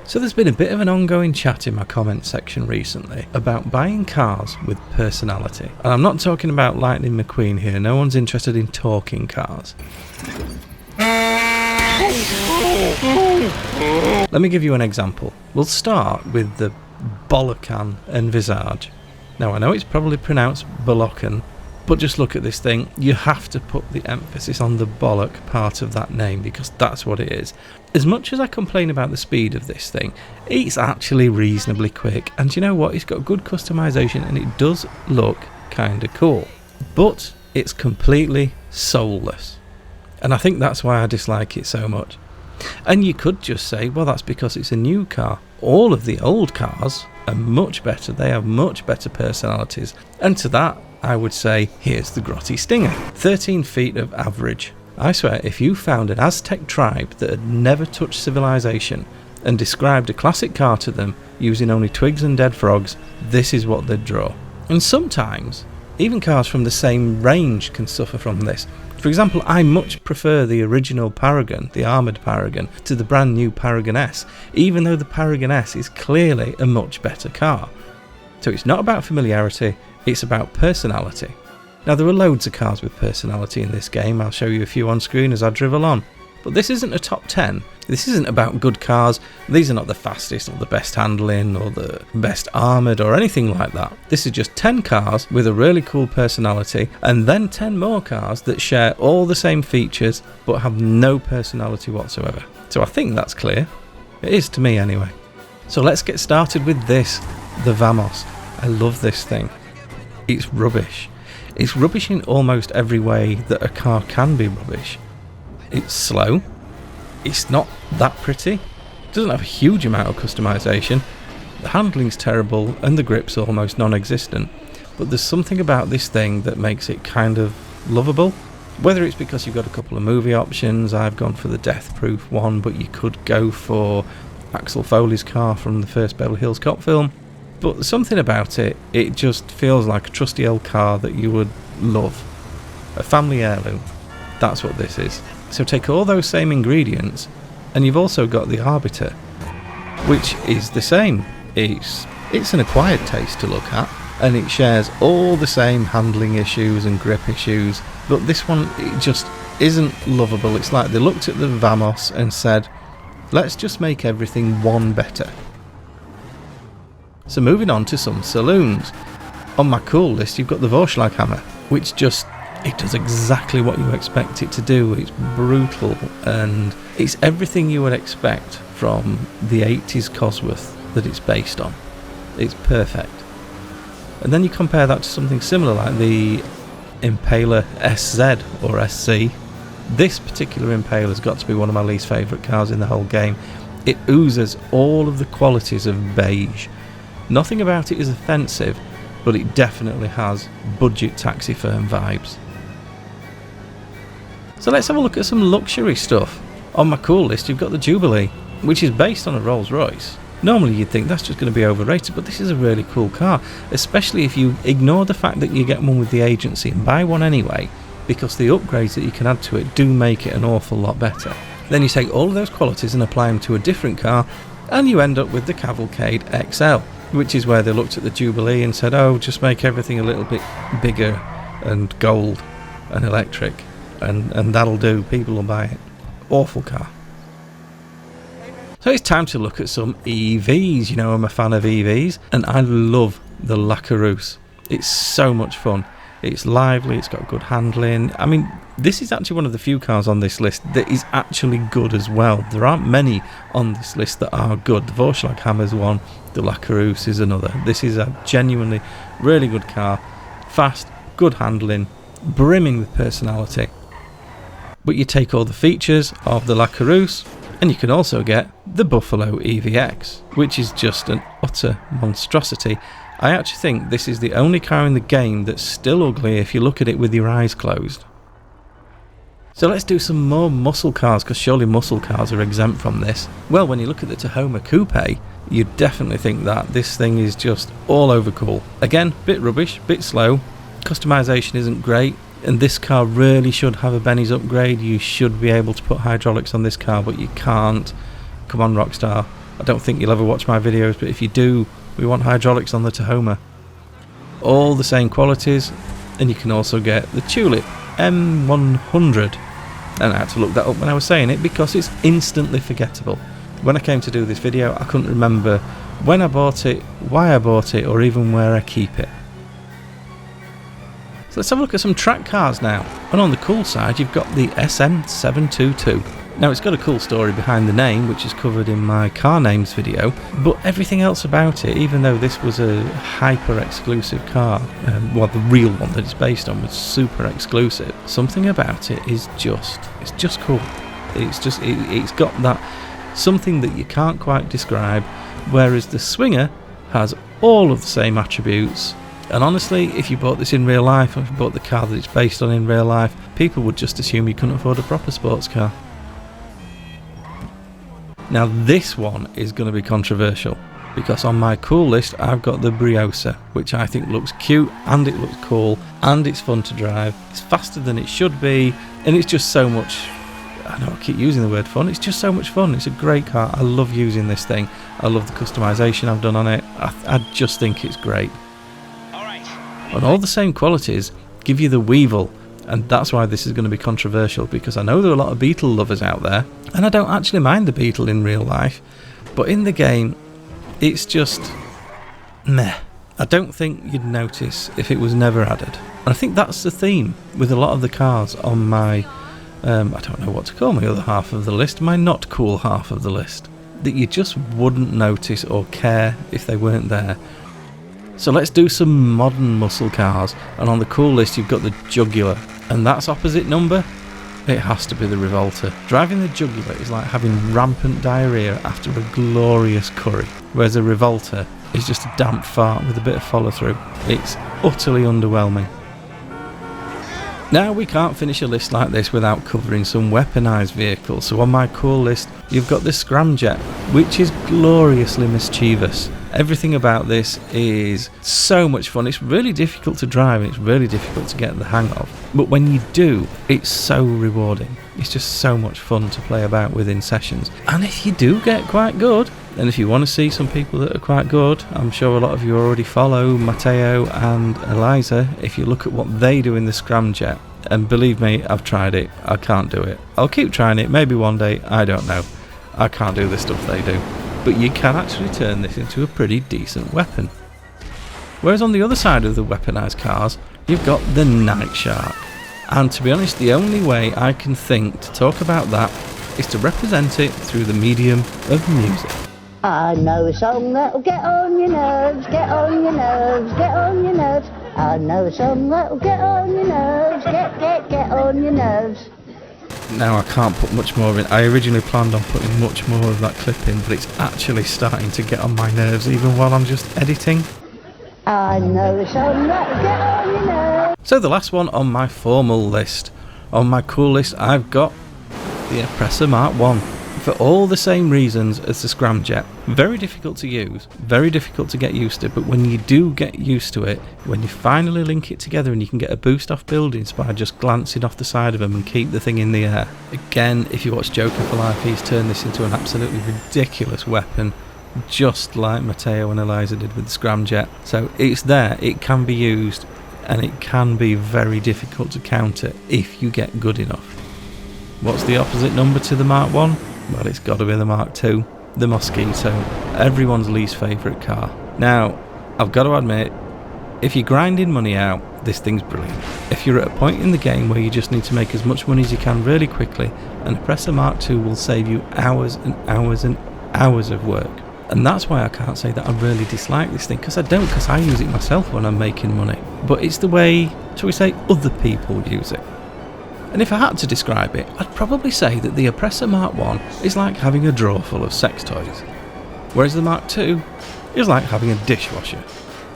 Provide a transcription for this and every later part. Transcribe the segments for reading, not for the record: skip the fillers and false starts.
So there's been a bit of an ongoing chat in my comment section recently about buying cars with personality. And I'm not talking about Lightning McQueen here, no one's interested in talking cars. Let me give you an example. We'll start with the Bolokan Envisage. Now I know it's probably pronounced Bolokan, but just look at this thing. You have to put the emphasis on the Bolok part of that name because that's what it is. As much as I complain about the speed of this thing, it's actually reasonably quick, and you know what, it's got good customization and it does look kinda cool, but it's completely soulless, and I think that's why I dislike it so much. And you could just say, well, that's because it's a new car. All of the old cars are much better, they have much better personalities, and to that I would say, here's the grotty stinger. 13 feet of average. I swear, if you found an Aztec tribe that had never touched civilization and described a classic car to them using only twigs and dead frogs, this is what they'd draw. And sometimes, even cars from the same range can suffer from this. For example, I much prefer the original Paragon, the armoured Paragon, to the brand new Paragon S, even though the Paragon S is clearly a much better car. So it's not about familiarity, it's about personality. Now there are loads of cars with personality in this game, I'll show you a few on screen as I drivel on. But this isn't a top 10, this isn't about good cars, these are not the fastest or the best handling or the best armoured or anything like that. This is just 10 cars with a really cool personality and then 10 more cars that share all the same features but have no personality whatsoever. So I think that's clear. It is to me anyway. So let's get started with this, the Vamos. I love this thing. It's rubbish. It's rubbish in almost every way that a car can be rubbish. It's slow. It's not that pretty. It doesn't have a huge amount of customization. The handling's terrible and the grip's almost non-existent. But there's something about this thing that makes it kind of lovable. Whether it's because you've got a couple of movie options, I've gone for the death-proof one, but you could go for Axel Foley's car from the first Beverly Hills Cop film. But something about it, it just feels like a trusty old car that you would love. A family heirloom. That's what this is. So take all those same ingredients, and you've also got the Arbiter, which is the same. It's an acquired taste to look at, and it shares all the same handling issues and grip issues, but this one, it just isn't lovable. It's like they looked at the Vamos and said, let's just make everything one better. So moving on to some Saloons. On my cool list you've got the Vorschlaghammer, which just, it does exactly what you expect it to do. It's brutal and it's everything you would expect from the 80s Cosworth that it's based on. It's perfect. And then you compare that to something similar like the Impaler SZ or SC. This particular Impaler's got to be one of my least favourite cars in the whole game. It oozes all of the qualities of beige. Nothing about it is offensive, but it definitely has budget taxi firm vibes. So let's have a look at some luxury stuff. On my cool list you've got the Jubilee, which is based on a Rolls Royce. Normally you'd think that's just going to be overrated, but this is a really cool car, especially if you ignore the fact that you get one with the agency and buy one anyway, because the upgrades that you can add to it do make it an awful lot better. Then you take all of those qualities and apply them to a different car, and you end up with the Cavalcade XL, which is where they looked at the Jubilee and said, oh, just make everything a little bit bigger and gold and electric, and that'll do, people will buy it. Awful car. So it's time to look at some EVs. You know I'm a fan of EVs, and I love the Lacarouse. It's so much fun. It's lively, it's got good handling. I mean, this is actually one of the few cars on this list that is actually good as well. There aren't many on this list that are good. The Vorschlaghammer's one, the Lacarouse is another. This is a genuinely really good car. Fast, good handling, brimming with personality. But you take all the features of the Lacarouse, and you can also get the Buffalo EVX, which is just an utter monstrosity. I actually think this is the only car in the game that's still ugly if you look at it with your eyes closed. So let's do some more muscle cars, because surely muscle cars are exempt from this. Well, when you look at the Tahoma Coupe, you definitely think that this thing is just all over cool. Again, bit rubbish, bit slow, customization isn't great, and this car really should have a Benny's upgrade. You should be able to put hydraulics on this car, but you can't. Come on, Rockstar, I don't think you'll ever watch my videos, but if you do, we want hydraulics on the Tahoma. All the same qualities, and you can also get the Tulip M100. And I had to look that up when I was saying it because it's instantly forgettable. When I came to do this video, I couldn't remember when I bought it, why I bought it, or even where I keep it. So let's have a look at some track cars now. And on the cool side, you've got the SM722. Now it's got a cool story behind the name, which is covered in my car names video, but everything else about it, even though this was a hyper exclusive car, well, the real one that it's based on was super exclusive, something about it is it's just cool. It's got that something that you can't quite describe, whereas the Swinger has all of the same attributes. And honestly, if you bought this in real life, or if you bought the car that it's based on in real life, people would just assume you couldn't afford a proper sports car. Now this one is going to be controversial, because on my cool list I've got the Briosa, which I think looks cute, and it looks cool, and it's fun to drive, it's faster than it should be, and it's just so much, I know I keep using the word fun, it's just so much fun. It's a great car. I love using this thing. I love the customization I've done on it. I just think it's great. And all the same qualities give you the Weevil, and that's why this is going to be controversial, because I know there are a lot of beetle lovers out there, and I don't actually mind the beetle in real life, but in the game it's just meh. I don't think you'd notice if it was never added. And I think that's the theme with a lot of the cars on my I don't know what to call my other half of the list, my not cool half of the list, that you just wouldn't notice or care if they weren't there. So let's do some modern muscle cars, and on the cool list you've got the Jugular, and that's opposite number, it has to be the Revolter. Driving the Jugular is like having rampant diarrhea after a glorious curry, whereas a Revolter is just a damp fart with a bit of follow through. It's utterly underwhelming. Now we can't finish a list like this without covering some weaponized vehicles, so on my cool list you've got the Scramjet, which is gloriously mischievous. Everything about this is so much fun. It's really difficult to drive and it's really difficult to get the hang of, but when you do, it's so rewarding. It's just so much fun to play about with in sessions. And if you do get quite good, and if you want to see some people that are quite good, I'm sure a lot of you already follow Matteo and Eliza. If you look at what they do in the Scramjet, and believe me, I've tried it, I can't do it. I'll keep trying it, maybe one day, I don't know. I can't do the stuff they do. But you can actually turn this into a pretty decent weapon. Whereas on the other side of the weaponized cars, you've got the Night Shark. And to be honest, the only way I can think to talk about that is to represent it through the medium of music. I know a song that'll get on your nerves, get on your nerves, get on your nerves. I know a song that'll get on your nerves, get on your nerves. Now I can't put much more in. I originally planned on putting much more of that clip in, but it's actually starting to get on my nerves even while I'm just editing. I know a song that'll get on your nerves. So the last one on my formal list, on my cool list, I've got the Oppressor Mark 1. For all the same reasons as the Scramjet. Very difficult to use, very difficult to get used to, but when you do get used to it, when you finally link it together and you can get a boost off buildings by just glancing off the side of them and keep the thing in the air. Again, if you watch Joker for Life, he's turned this into an absolutely ridiculous weapon, just like Matteo and Eliza did with the Scramjet. So it's there, it can be used, and it can be very difficult to counter if you get good enough. What's the opposite number to the Mark 1? Well, it's got to be the Mark II, the Mosquito, everyone's least favourite car. Now, I've got to admit, if you're grinding money out, this thing's brilliant. If you're at a point in the game where you just need to make as much money as you can really quickly, an Oppressor Mark II will save you hours and hours and hours of work. And that's why I can't say that I really dislike this thing, because I don't, because I use it myself when I'm making money. But it's the way, shall we say, other people use it. And if I had to describe it, I'd probably say that the Oppressor Mark 1 is like having a drawer full of sex toys, whereas the Mark II is like having a dishwasher.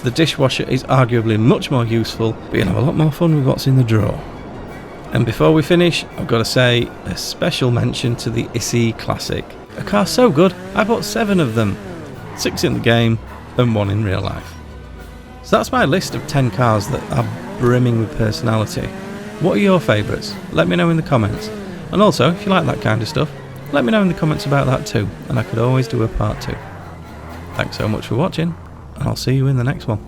The dishwasher is arguably much more useful, but you'll have a lot more fun with what's in the drawer. And before we finish, I've got to say a special mention to the Issy Classic. A car so good, I bought 7 of them, 6 in the game and 1 in real life. So that's my list of 10 cars that are brimming with personality. What are your favourites? Let me know in the comments. And also, if you like that kind of stuff, Let me know in the comments about that too, and I could always do a part 2. Thanks so much for watching, and I'll see you in the next one.